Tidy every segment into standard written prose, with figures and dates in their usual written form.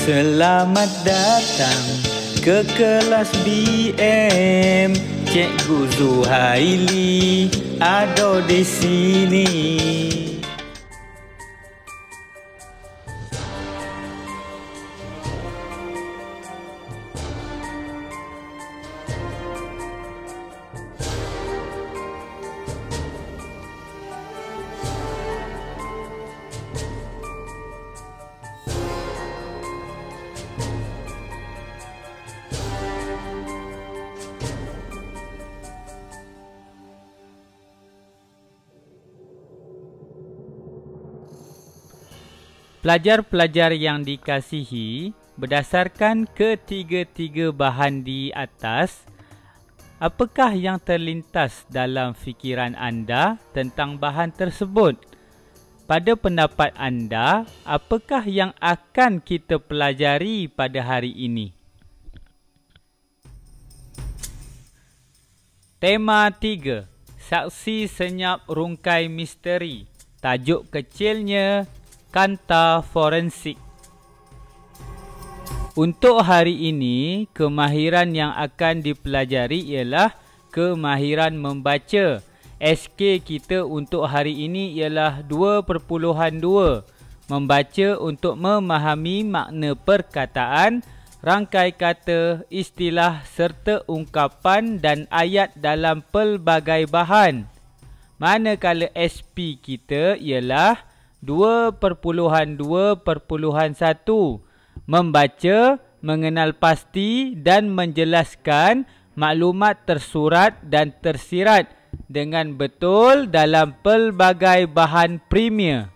Selamat datang ke kelas BM. Cikgu Zuhaili ada di sini. Pelajar-pelajar yang dikasihi, berdasarkan ketiga-tiga bahan di atas, apakah yang terlintas dalam fikiran anda tentang bahan tersebut? Pada pendapat anda, apakah yang akan kita pelajari pada hari ini? Tema 3. Saksi senyap rungkai misteri. Tajuk kecilnya Kanta Forensik. Untuk hari ini, kemahiran yang akan dipelajari ialah kemahiran membaca. SK kita untuk hari ini ialah 2.2. Membaca untuk memahami makna perkataan, rangkai kata, istilah serta ungkapan dan ayat dalam pelbagai bahan. Manakala SP kita ialah 2.2.1. Membaca, mengenal pasti dan menjelaskan maklumat tersurat dan tersirat dengan betul dalam pelbagai bahan premier.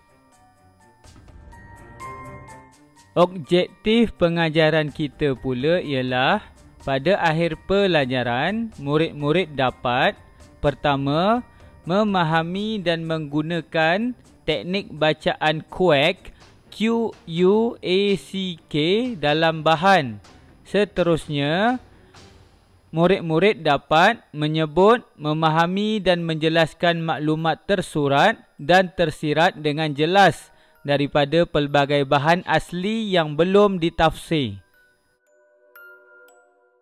Objektif pengajaran kita pula ialah pada akhir pelajaran, murid-murid dapat pertama, memahami dan menggunakan teknik bacaan QUACK, QUACK dalam bahan. Seterusnya, murid-murid dapat menyebut, memahami dan menjelaskan maklumat tersurat dan tersirat dengan jelas daripada pelbagai bahan asli yang belum ditafsir.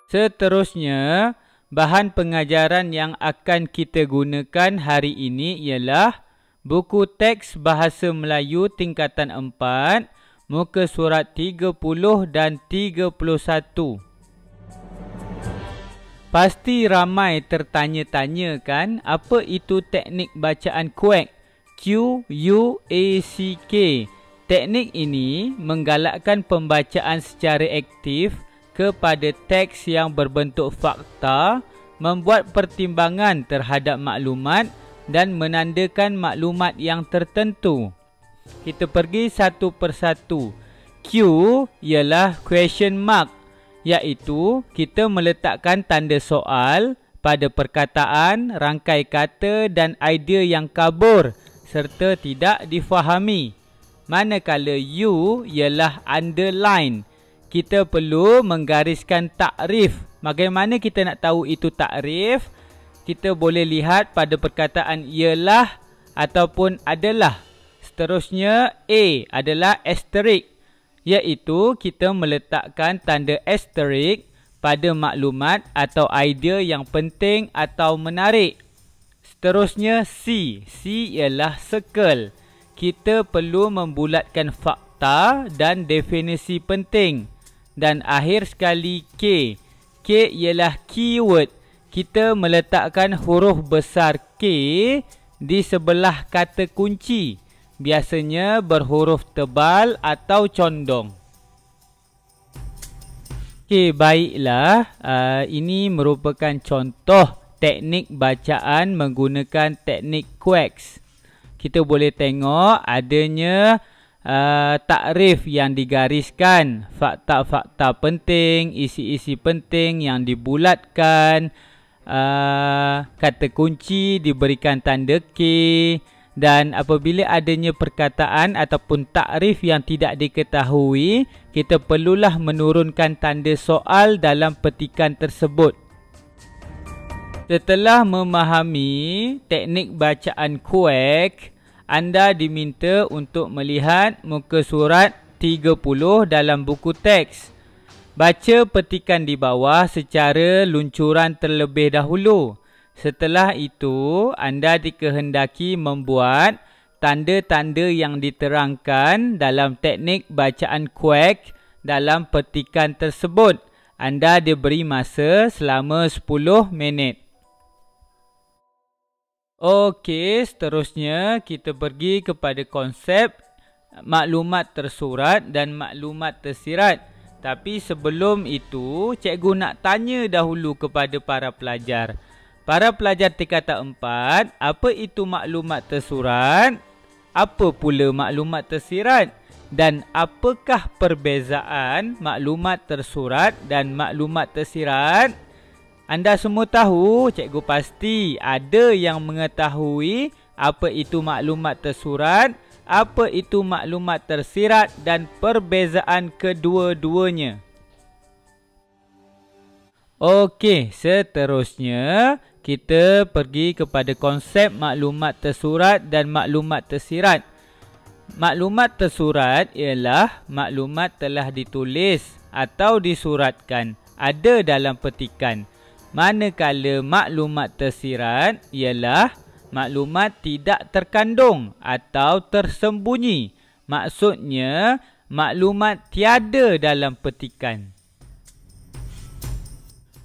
Seterusnya, bahan pengajaran yang akan kita gunakan hari ini ialah buku teks Bahasa Melayu tingkatan 4, muka surat 30 dan 31. Pasti ramai tertanya-tanya kan, apa itu teknik bacaan QUACK? QUACK. Teknik ini menggalakkan pembacaan secara aktif kepada teks yang berbentuk fakta, membuat pertimbangan terhadap maklumat dan menandakan maklumat yang tertentu. Kita pergi satu persatu. Q ialah question mark, iaitu kita meletakkan tanda soal pada perkataan, rangkai kata dan idea yang kabur serta tidak difahami. Manakala U ialah underline, kita perlu menggariskan takrif. Bagaimana kita nak tahu itu takrif? Kita boleh lihat pada perkataan ialah ataupun adalah. Seterusnya, A adalah asterisk, iaitu kita meletakkan tanda asterisk pada maklumat atau idea yang penting atau menarik. Seterusnya, C. C ialah circle. Kita perlu membulatkan fakta dan definisi penting. Dan akhir sekali, K. K ialah keyword. Kita meletakkan huruf besar K di sebelah kata kunci. Biasanya berhuruf tebal atau condong. Okey, baiklah. Ini merupakan contoh teknik bacaan menggunakan teknik QUACK. Kita boleh tengok adanya takrif yang digariskan, fakta-fakta penting, isi-isi penting yang dibulatkan, kata kunci diberikan tanda K, dan apabila adanya perkataan ataupun takrif yang tidak diketahui, kita perlulah menurunkan tanda soal dalam petikan tersebut. Setelah memahami teknik bacaan QUACK, anda diminta untuk melihat muka surat 30 dalam buku teks. Baca petikan di bawah secara luncuran terlebih dahulu. Setelah itu, anda dikehendaki membuat tanda-tanda yang diterangkan dalam teknik bacaan kuek dalam petikan tersebut. Anda diberi masa selama 10 minit. Okey, seterusnya kita pergi kepada konsep maklumat tersurat dan maklumat tersirat. Tapi sebelum itu, cikgu nak tanya dahulu kepada para pelajar. Para pelajar tingkatan 4, apa itu maklumat tersurat? Apa pula maklumat tersirat? Dan apakah perbezaan maklumat tersurat dan maklumat tersirat? Anda semua tahu, cikgu pasti ada yang mengetahui apa itu maklumat tersurat, apa itu maklumat tersirat dan perbezaan kedua-duanya. Okey, seterusnya kita pergi kepada konsep maklumat tersurat dan maklumat tersirat. Maklumat tersurat ialah maklumat telah ditulis atau disuratkan, ada dalam petikan. Manakala maklumat tersirat ialah maklumat tidak terkandung atau tersembunyi. Maksudnya, maklumat tiada dalam petikan.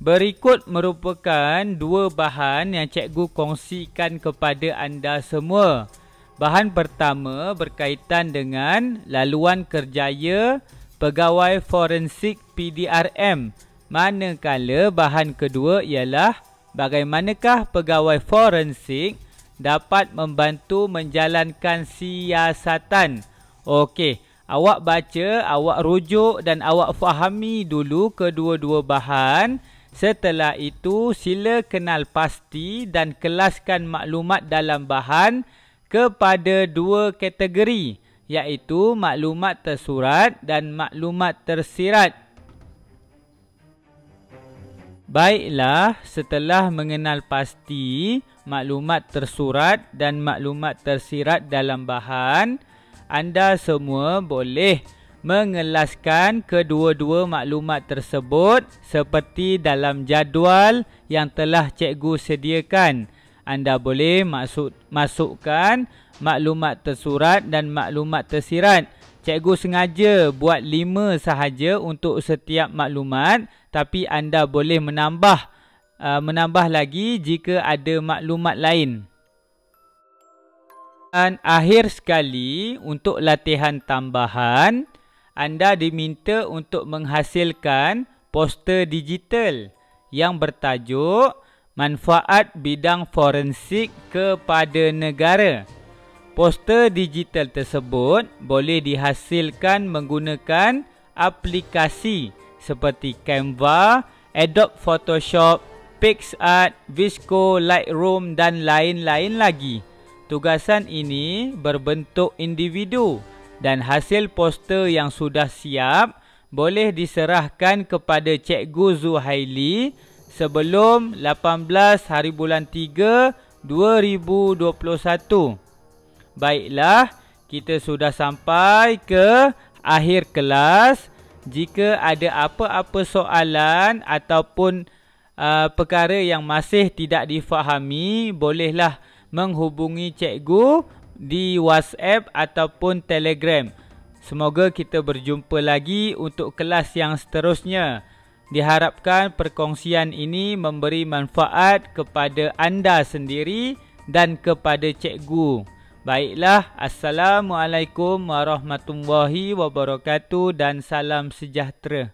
Berikut merupakan dua bahan yang cikgu kongsikan kepada anda semua. Bahan pertama berkaitan dengan laluan kerjaya pegawai forensik PDRM. Manakala bahan kedua ialah bagaimanakah pegawai forensik dapat membantu menjalankan siasatan. Okey, awak baca, awak rujuk dan awak fahami dulu kedua-dua bahan. Setelah itu, sila kenal pasti dan kelaskan maklumat dalam bahan kepada dua kategori, iaitu maklumat tersurat dan maklumat tersirat. Baiklah, setelah mengenal pasti maklumat tersurat dan maklumat tersirat dalam bahan, anda semua boleh mengelaskan kedua-dua maklumat tersebut seperti dalam jadual yang telah cikgu sediakan. Anda boleh masukkan maklumat tersurat dan maklumat tersirat. Cikgu sengaja buat 5 sahaja untuk setiap maklumat, tapi anda boleh menambah lagi jika ada maklumat lain. Dan akhir sekali, untuk latihan tambahan, anda diminta untuk menghasilkan poster digital yang bertajuk Manfaat Bidang Forensik kepada Negara. Poster digital tersebut boleh dihasilkan menggunakan aplikasi seperti Canva, Adobe Photoshop, PixArt, Visco, Lightroom dan lain-lain lagi. Tugasan ini berbentuk individu dan hasil poster yang sudah siap boleh diserahkan kepada Cikgu Zuhaili sebelum 18 hari bulan 3, 2021. Baiklah, kita sudah sampai ke akhir kelas. Jika ada apa-apa soalan ataupun perkara yang masih tidak difahami, bolehlah menghubungi cikgu di WhatsApp ataupun Telegram. Semoga kita berjumpa lagi untuk kelas yang seterusnya. Diharapkan perkongsian ini memberi manfaat kepada anda sendiri dan kepada cikgu. Baiklah, Assalamualaikum warahmatullahi wabarakatuh dan salam sejahtera.